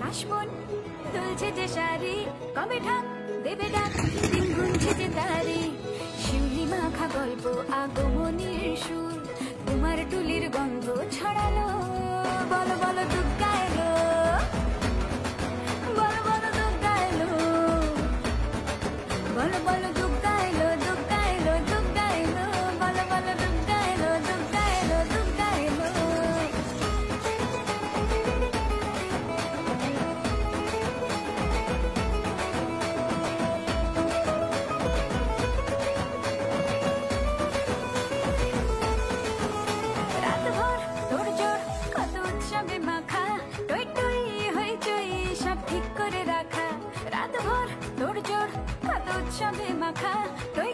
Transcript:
আসমন দুলছে যে শাড়ি, কবে ঢাক দেবে ডাক, দিন গুনছে যে তারি। শিউলি মাখা গল্প, আগমনীর সুর, তোমার টুলির গন্ধ ছড়ালো। বলো বলো দুর্গা এলো, বলো বলো দুর্গা এলো, বলো বলো দুর্গা এলো, দুর্গা এলো, দুর্গা এলো, বলো বলো দুর্গা এলো, দুর্গা এলো, দুর্গা এলো। রাতভর তোড়জোড়, কত উৎসবে মাখা, টই টই হইচই সব ঠিক করে রাখা। রাতভর তোড়জোড়, কত উৎসবে মাখা, টই